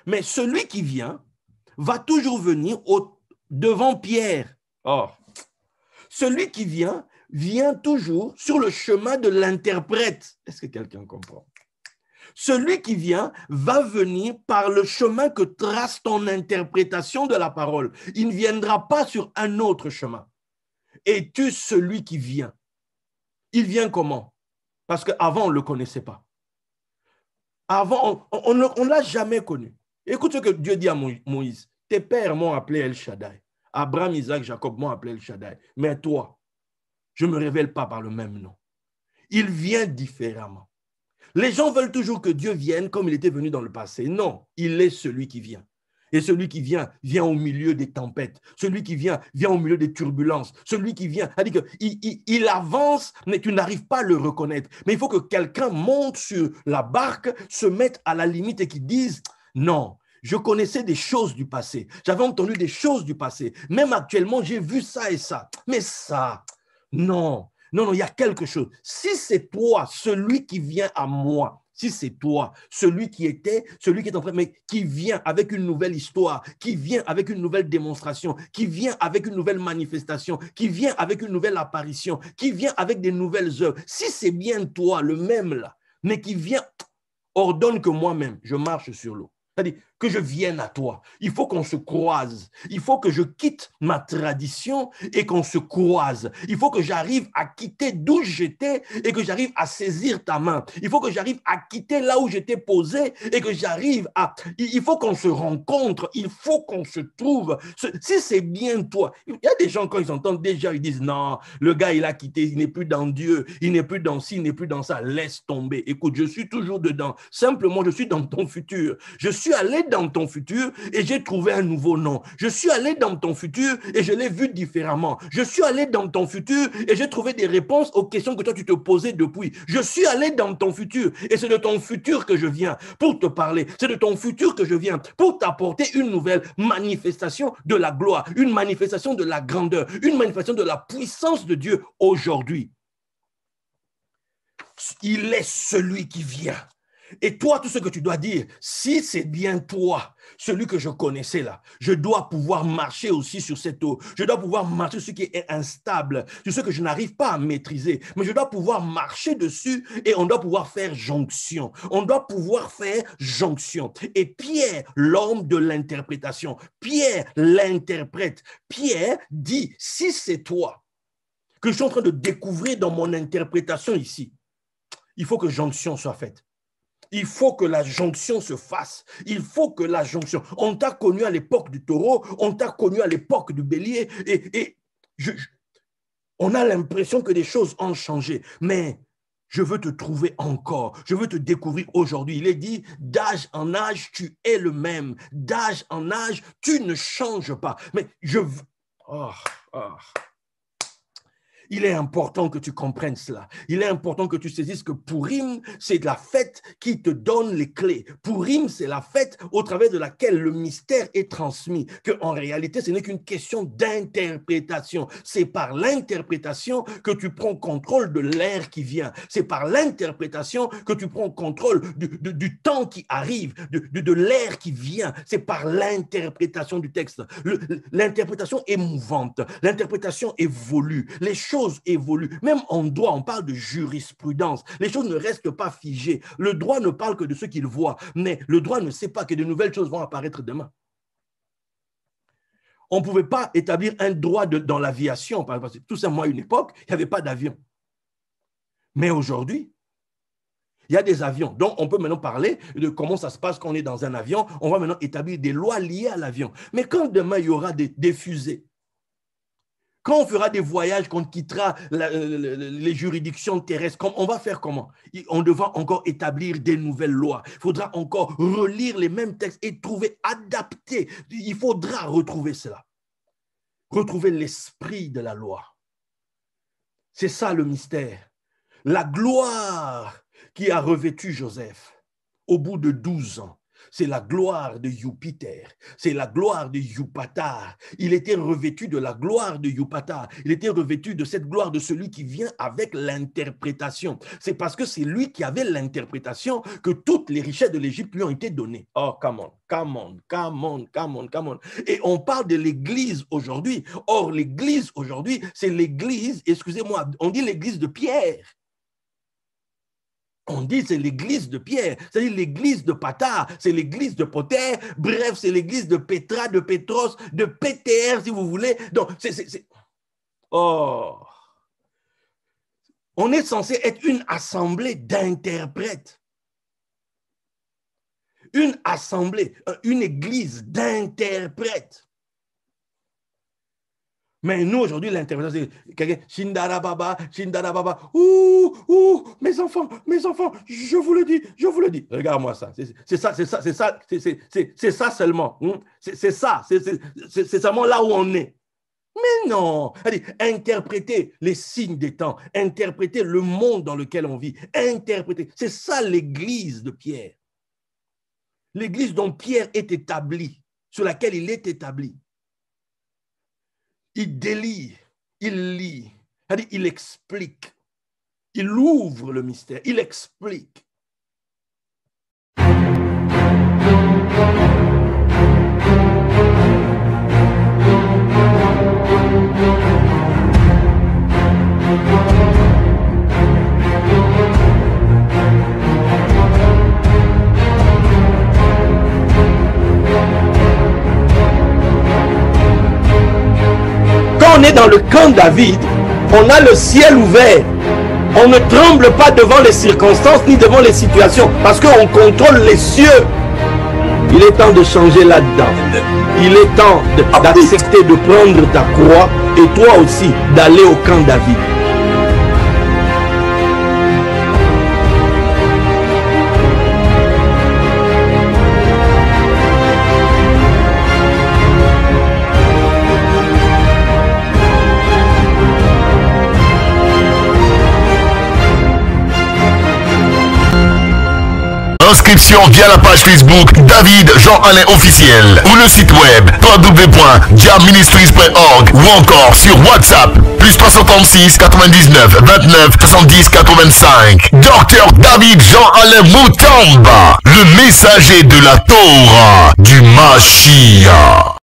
Mais celui qui vient va toujours venir devant Pierre. Or, celui qui vient toujours sur le chemin de l'interprète. Est-ce que quelqu'un comprend? Celui qui vient va venir par le chemin que trace ton interprétation de la parole. Il ne viendra pas sur un autre chemin. Es-tu celui qui vient? Il vient comment? Parce qu'avant, on ne le connaissait pas. Avant, on ne l'a jamais connu. Écoute ce que Dieu dit à Moïse. Tes pères m'ont appelé El Shaddai. Abraham, Isaac, Jacob m'ont appelé El Shaddai. Mais toi, je ne me révèle pas par le même nom. Il vient différemment. Les gens veulent toujours que Dieu vienne comme il était venu dans le passé. Non, il est celui qui vient. Et celui qui vient, vient au milieu des tempêtes. Celui qui vient, vient au milieu des turbulences. Celui qui vient, il avance, mais tu n'arrives pas à le reconnaître. Mais il faut que quelqu'un monte sur la barque, se mette à la limite et qu'il dise, non, je connaissais des choses du passé. J'avais entendu des choses du passé. Même actuellement, j'ai vu ça et ça. Mais ça, non. Non, il y a quelque chose. Si c'est toi, celui qui vient à moi, si c'est toi, celui qui est en train, mais qui vient avec une nouvelle histoire, qui vient avec une nouvelle démonstration, qui vient avec une nouvelle manifestation, qui vient avec une nouvelle apparition, qui vient avec des nouvelles œuvres, si c'est bien toi, le même là, mais qui vient, ordonne que moi-même, je marche sur l'eau. C'est-à-dire que je vienne à toi. Il faut qu'on se croise. Il faut que je quitte ma tradition et qu'on se croise. Il faut que j'arrive à quitter d'où j'étais et que j'arrive à saisir ta main. Il faut que j'arrive à quitter là où j'étais posé et que j'arrive à... Il faut qu'on se rencontre. Il faut qu'on se trouve. Si c'est bien toi, il y a des gens quand ils entendent déjà, ils disent non, le gars il a quitté, il n'est plus dans Dieu, il n'est plus dans ci, il n'est plus dans ça. Laisse tomber. Écoute, je suis toujours dedans. Simplement, je suis dans ton futur. Je suis allé dans ton futur et j'ai trouvé un nouveau nom. Je suis allé dans ton futur et je l'ai vu différemment. Je suis allé dans ton futur et j'ai trouvé des réponses aux questions que toi tu te posais depuis. Je suis allé dans ton futur et c'est de ton futur que je viens pour te parler. C'est de ton futur que je viens pour t'apporter une nouvelle manifestation de la gloire, une manifestation de la grandeur, une manifestation de la puissance de Dieu aujourd'hui. Il est celui qui vient. Et toi, tout ce que tu dois dire, si c'est bien toi, celui que je connaissais là, je dois pouvoir marcher aussi sur cette eau. Je dois pouvoir marcher sur ce qui est instable, sur ce que je n'arrive pas à maîtriser. Mais je dois pouvoir marcher dessus et on doit pouvoir faire jonction. On doit pouvoir faire jonction. Et Pierre, l'homme de l'interprétation, Pierre l'interprète. Pierre dit, si c'est toi que je suis en train de découvrir dans mon interprétation ici, il faut que jonction soit faite. Il faut que la jonction se fasse. Il faut que la jonction... On t'a connu à l'époque du taureau, on t'a connu à l'époque du bélier, on a l'impression que des choses ont changé. Mais je veux te trouver encore. Je veux te découvrir aujourd'hui. Il est dit, d'âge en âge, tu es le même. D'âge en âge, tu ne changes pas. Mais je veux... Il est important que tu comprennes cela. Il est important que tu saisisses que Pourim, c'est la fête qui te donne les clés. Pourim, c'est la fête au travers de laquelle le mystère est transmis. Qu'en réalité, ce n'est qu'une question d'interprétation. C'est par l'interprétation que tu prends contrôle de l'ère qui vient. C'est par l'interprétation que tu prends contrôle du temps qui arrive, de l'ère qui vient. C'est par l'interprétation du texte. L'interprétation est mouvante. L'interprétation évolue. Les choses évoluent. Même en droit, on parle de jurisprudence. Les choses ne restent pas figées. Le droit ne parle que de ce qu'il voit, mais le droit ne sait pas que de nouvelles choses vont apparaître demain. On ne pouvait pas établir un droit dans l'aviation, parce que tout simplement à une époque, il n'y avait pas d'avion. Mais aujourd'hui, il y a des avions. Donc, on peut maintenant parler de comment ça se passe quand on est dans un avion. On va maintenant établir des lois liées à l'avion. Mais quand demain, il y aura des fusées, quand on fera des voyages, qu'on quittera les juridictions terrestres, on va faire comment? On devra encore établir des nouvelles lois. Il faudra encore relire les mêmes textes et trouver, adapter. Il faudra retrouver cela. Retrouver l'esprit de la loi. C'est ça le mystère. La gloire qui a revêtu Joseph au bout de 12 ans. c'est la gloire de Jupiter, c'est la gloire de Yupatar. Il était revêtu de la gloire de Yupatar. Il était revêtu de cette gloire de celui qui vient avec l'interprétation. C'est parce que c'est lui qui avait l'interprétation que toutes les richesses de l'Égypte lui ont été données. Oh, come on, come on, come on, come on, come on. Et on parle de l'Église aujourd'hui. Or, l'Église aujourd'hui, c'est l'Église, excusez-moi, on dit l'Église de Pierre. On dit c'est l'église de Pierre, c'est-à-dire l'église de Patar, c'est l'église de Potter, bref, c'est l'église de Petra, de Petros, de Péter, si vous voulez. Donc, Oh! On est censé être une assemblée d'interprètes. Une assemblée, une église d'interprètes. Mais nous, aujourd'hui, l'interprétation, c'est quelqu'un, Shindara Baba, ouh, mes enfants, je vous le dis. Regarde-moi ça, c'est ça seulement. C'est ça, c'est seulement là où on est. Mais non, interpréter les signes des temps, interpréter le monde dans lequel on vit, interpréter, c'est ça l'église de Pierre. L'église dont Pierre est établi, sur laquelle il est établi. Il délie, il lit, il explique, il ouvre le mystère, il explique. On est dans le camp David, on a le ciel ouvert. On ne tremble pas devant les circonstances ni devant les situations parce qu'on contrôle les cieux. Il est temps de changer là-dedans. Il est temps d'accepter de prendre ta croix et toi aussi d'aller au camp David. Inscription via la page Facebook David Jean-Alain officiel ou le site web www.jamministries.org ou encore sur WhatsApp +336 99 29 70 85. Docteur David Jean-Alain Moutamba, le messager de la Torah du Mashiach.